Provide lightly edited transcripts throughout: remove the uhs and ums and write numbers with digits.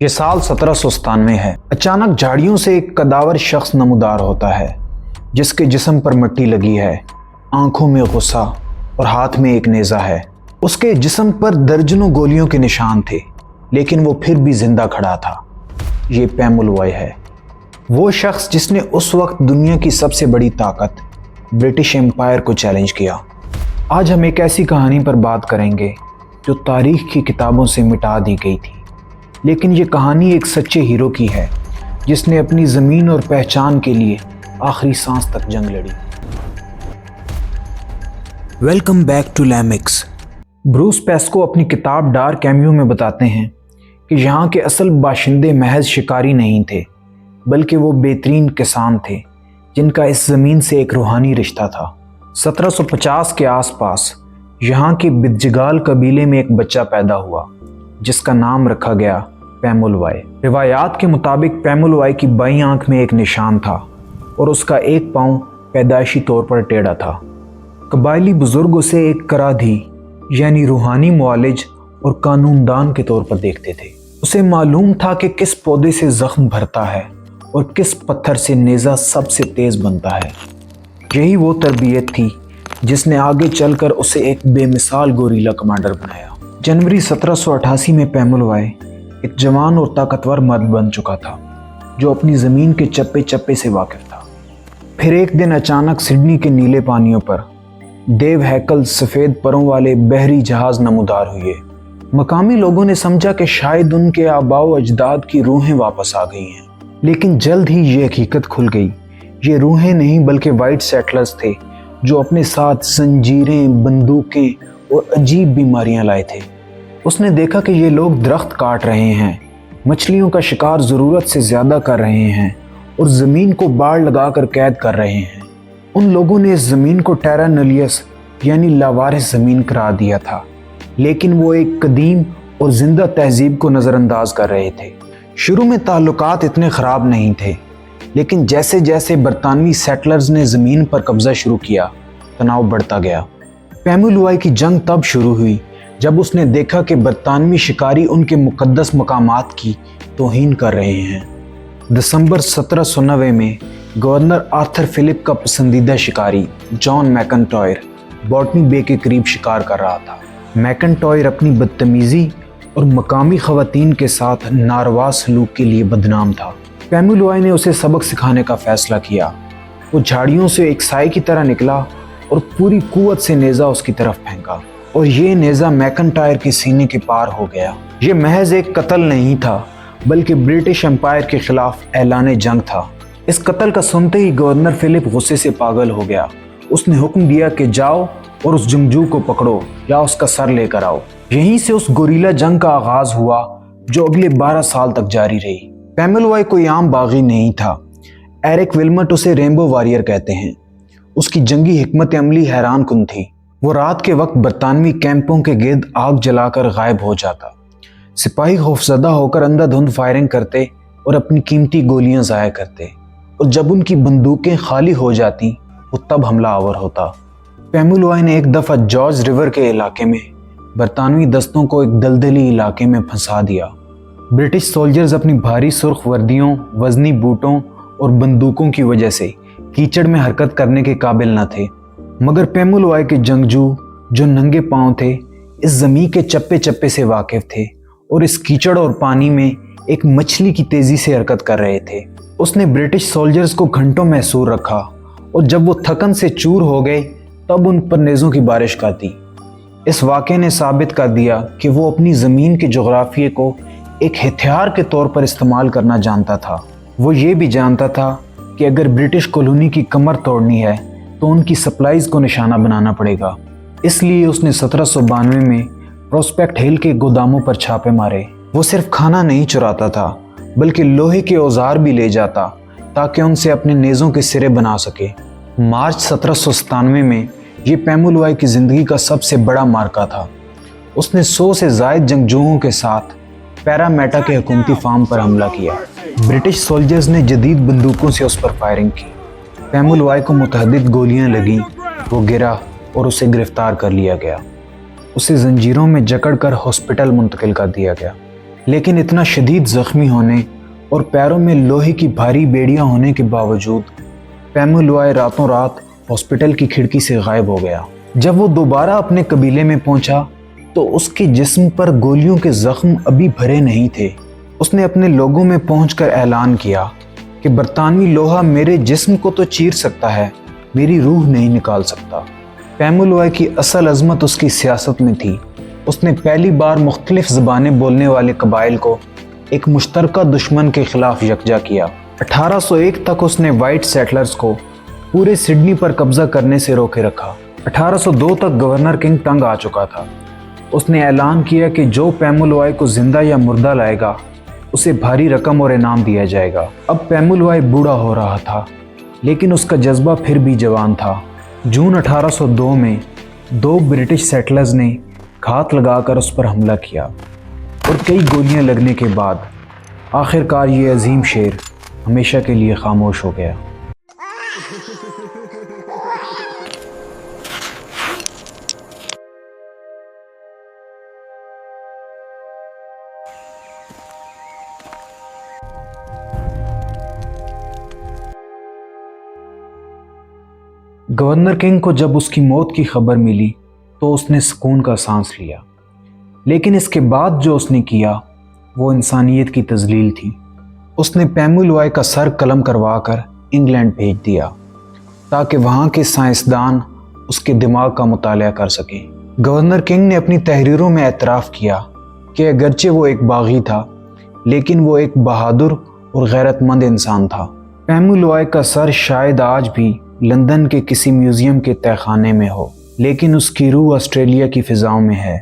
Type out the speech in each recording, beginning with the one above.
یہ سال 1797 ہے۔ اچانک جھاڑیوں سے ایک کداور شخص نمودار ہوتا ہے جس کے جسم پر مٹی لگی ہے، آنکھوں میں غصہ اور ہاتھ میں ایک نیزہ ہے۔ اس کے جسم پر درجنوں گولیوں کے نشان تھے لیکن وہ پھر بھی زندہ کھڑا تھا۔ یہ پیمولوائے ہے، وہ شخص جس نے اس وقت دنیا کی سب سے بڑی طاقت برٹش امپائر کو چیلنج کیا۔ آج ہم ایک ایسی کہانی پر بات کریں گے جو تاریخ کی کتابوں سے مٹا دی گئی تھی، لیکن یہ کہانی ایک سچے ہیرو کی ہے جس نے اپنی زمین اور پہچان کے لیے آخری سانس تک جنگ لڑی۔ ویلکم بیک ٹو لیمکس۔ بروس پیسکو اپنی کتاب ڈارک کیمیو میں بتاتے ہیں کہ یہاں کے اصل باشندے محض شکاری نہیں تھے بلکہ وہ بہترین کسان تھے جن کا اس زمین سے ایک روحانی رشتہ تھا۔ 1750 کے آس پاس یہاں کے بدجگال قبیلے میں ایک بچہ پیدا ہوا جس کا نام رکھا گیا پیمولوائے۔ روایات کے مطابق پیمولوائے کی بائیں آنکھ میں ایک نشان تھا اور اس کا ایک پاؤں پیدائشی طور پر ٹیڑھا تھا۔ قبائلی بزرگ اسے ایک کرادھی یعنی روحانی معالج اور قانون دان کے طور پر دیکھتے تھے۔ اسے معلوم تھا کہ کس پودے سے زخم بھرتا ہے اور کس پتھر سے نیزہ سب سے تیز بنتا ہے۔ یہی وہ تربیت تھی جس نے آگے چل کر اسے ایک بے مثال گوریلا کمانڈر بنایا۔ جنوری 1788 میں پیمولوائے ایک جوان اور طاقتور مرد بن چکا تھا جو اپنی زمین کے چپے چپے سے واقف تھا۔ پھر ایک دن اچانک سڈنی کے نیلے پانیوں پر دیو ہیکل سفید پروں والے بحری جہاز نمودار ہوئے۔ مقامی لوگوں نے سمجھا کہ شاید ان کے آباء و اجداد کی روحیں واپس آ گئی ہیں، لیکن جلد ہی یہ حقیقت کھل گئی۔ یہ روحیں نہیں بلکہ وائٹ سیٹلرز تھے جو اپنے ساتھ زنجیریں، بندوقیں اور عجیب بیماریاں لائے تھے۔ اس نے دیکھا کہ یہ لوگ درخت کاٹ رہے ہیں، مچھلیوں کا شکار ضرورت سے زیادہ کر رہے ہیں اور زمین کو باڑ لگا کر قید کر رہے ہیں۔ ان لوگوں نے اس زمین کو ٹیرا نلیس یعنی لاوارث زمین قرار دیا تھا، لیکن وہ ایک قدیم اور زندہ تہذیب کو نظر انداز کر رہے تھے۔ شروع میں تعلقات اتنے خراب نہیں تھے، لیکن جیسے جیسے برطانوی سیٹلرز نے زمین پر قبضہ شروع کیا، تناؤ بڑھتا گیا۔ پیمولوائے کی جنگ تب شروع ہوئی جب اس نے دیکھا کہ برطانوی شکاری ان کے مقدس مقامات کی توہین کر رہے ہیں۔ دسمبر 1790 میں گورنر آرتھر فلپ کا پسندیدہ شکاری جان میکنٹائر بوٹنی بے کے قریب شکار کر رہا تھا۔ میکنٹائر اپنی بدتمیزی اور مقامی خواتین کے ساتھ ناروا سلوک کے لیے بدنام تھا۔ پیمولوائے نے اسے سبق سکھانے کا فیصلہ کیا۔ وہ جھاڑیوں سے ایک سائے کی طرح نکلا اور پوری قوت سے نیزہ اس کی طرف پھینکا اور یہ نیزہ میکنٹائر کے سینے کے پار ہو گیا۔ یہ محض ایک قتل نہیں تھا بلکہ برٹش امپائر کے خلاف اعلان جنگ تھا۔ اس قتل کا سنتے ہی گورنر فلپ غصے سے پاگل ہو گیا۔ اس نے حکم دیا کہ جاؤ اور اس جنگجو کو پکڑو یا اس کا سر لے کر آؤ۔ یہیں سے اس گوریلا جنگ کا آغاز ہوا جو اگلے 12 سال تک جاری رہی۔ پیمولوائے کوئی عام باغی نہیں تھا۔ ایرک ولمٹ اسے ریمبو واریر کہتے ہیں۔ اس کی جنگی حکمت عملی حیران کن تھی۔ وہ رات کے وقت برطانوی کیمپوں کے گرد آگ جلا کر غائب ہو جاتا۔ سپاہی خوفزدہ ہو کر اندھا دھند فائرنگ کرتے اور اپنی قیمتی گولیاں ضائع کرتے، اور جب ان کی بندوقیں خالی ہو جاتی وہ تب حملہ آور ہوتا۔ پیمولوائے نے ایک دفعہ جارج ریور کے علاقے میں برطانوی دستوں کو ایک دلدلی علاقے میں پھنسا دیا۔ برٹش سولجرز اپنی بھاری سرخ وردیوں، وزنی بوٹوں اور بندوقوں کی وجہ سے کیچڑ میں حرکت کرنے کے قابل نہ تھے، مگر پیمولوائے کے جنگجو جو ننگے پاؤں تھے اس زمین کے چپے چپے سے واقف تھے اور اس کیچڑ اور پانی میں ایک مچھلی کی تیزی سے حرکت کر رہے تھے۔ اس نے برٹش سولجرز کو گھنٹوں محصور رکھا اور جب وہ تھکن سے چور ہو گئے تب ان پر نیزوں کی بارش کر دی۔ اس واقعے نے ثابت کر دیا کہ وہ اپنی زمین کے جغرافیے کو ایک ہتھیار کے طور پر استعمال کرنا جانتا تھا۔ وہ یہ بھی جانتا تھا کہ اگر برٹش کالونی کی کمر توڑنی ہے تو ان کی سپلائز کو نشانہ بنانا پڑے گا۔ اس لیے اس نے 1792 میں پروسپیکٹ ہل کے گوداموں پر چھاپے مارے۔ وہ صرف کھانا نہیں چراتا تھا بلکہ لوہے کے اوزار بھی لے جاتا تاکہ ان سے اپنے نیزوں کے سرے بنا سکے۔ مارچ 1797 میں یہ پیمولوائے کی زندگی کا سب سے بڑا مارکا تھا۔ اس نے 100 سے زائد جنگجوؤں کے ساتھ پیرامیٹا کے حکومتی فارم پر حملہ کیا۔ برٹش سولجرز نے جدید بندوقوں سے اس پر فائرنگ کی۔ پیمولوائے کو متعدد گولیاں لگیں، وہ گرا اور اسے گرفتار کر لیا گیا۔ اسے زنجیروں میں جکڑ کر ہاسپٹل منتقل کر دیا گیا۔ لیکن اتنا شدید زخمی ہونے اور پیروں میں لوہے کی بھاری بیڑیاں ہونے کے باوجود پیمو لوائے راتوں رات ہاسپٹل کی کھڑکی سے غائب ہو گیا۔ جب وہ دوبارہ اپنے قبیلے میں پہنچا تو اس کے جسم پر گولیوں کے زخم ابھی بھرے نہیں تھے۔ اس نے اپنے لوگوں میں پہنچ کر اعلان کیا کہ برطانوی لوہا میرے جسم کو تو چیر سکتا ہے، میری روح نہیں نکال سکتا۔ پیمو لوائے کی اصل عظمت اس کی سیاست میں تھی۔ اس نے پہلی بار مختلف زبانیں بولنے والے قبائل کو ایک مشترکہ دشمن کے خلاف یکجا کیا۔ 1801 تک اس نے وائٹ سیٹلرز کو پورے سڈنی پر قبضہ کرنے سے روکے رکھا۔ 1802 تک گورنر کنگ تنگ آ چکا تھا۔ اس نے اعلان کیا کہ جو پیمو لوائے کو زندہ یا مردہ لائے گا اسے بھاری رقم اور انعام دیا جائے گا۔ اب پیمو لوائے بوڑھا ہو رہا تھا لیکن اس کا جذبہ پھر بھی جوان تھا۔ جون 1802 میں 2 برٹش سیٹلرز نے گھات لگا کر اس پر حملہ کیا اور کئی گولیاں لگنے کے بعد آخر کار یہ عظیم شیر ہمیشہ کے لیے خاموش ہو گیا۔ گورنر کنگ کو جب اس کی موت کی خبر ملی تو اس نے سکون کا سانس لیا، لیکن اس کے بعد جو اس نے کیا وہ انسانیت کی تذلیل تھی۔ اس نے پیمو لوائے کا سر قلم کروا کر انگلینڈ بھیج دیا تاکہ وہاں کے سائنسدان اس کے دماغ کا مطالعہ کر سکیں۔ گورنر کنگ نے اپنی تحریروں میں اعتراف کیا کہ اگرچہ وہ ایک باغی تھا لیکن وہ ایک بہادر اور غیرت مند انسان تھا۔ پیمو لوائے کا سر شاید آج بھی لندن کے کسی میوزیم کے تہہ خانے میں ہو، لیکن اس کی روح آسٹریلیا کی فضاؤں میں ہے۔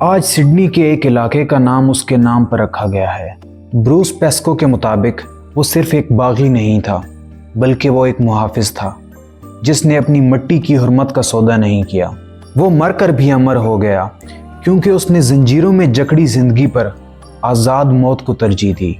آج سڈنی کے ایک علاقے کا نام اس کے نام پر رکھا گیا ہے۔ بروس پیسکو کے مطابق وہ صرف ایک باغی نہیں تھا بلکہ وہ ایک محافظ تھا جس نے اپنی مٹی کی حرمت کا سودا نہیں کیا۔ وہ مر کر بھی امر ہو گیا کیونکہ اس نے زنجیروں میں جکڑی زندگی پر آزاد موت کو ترجیح دی۔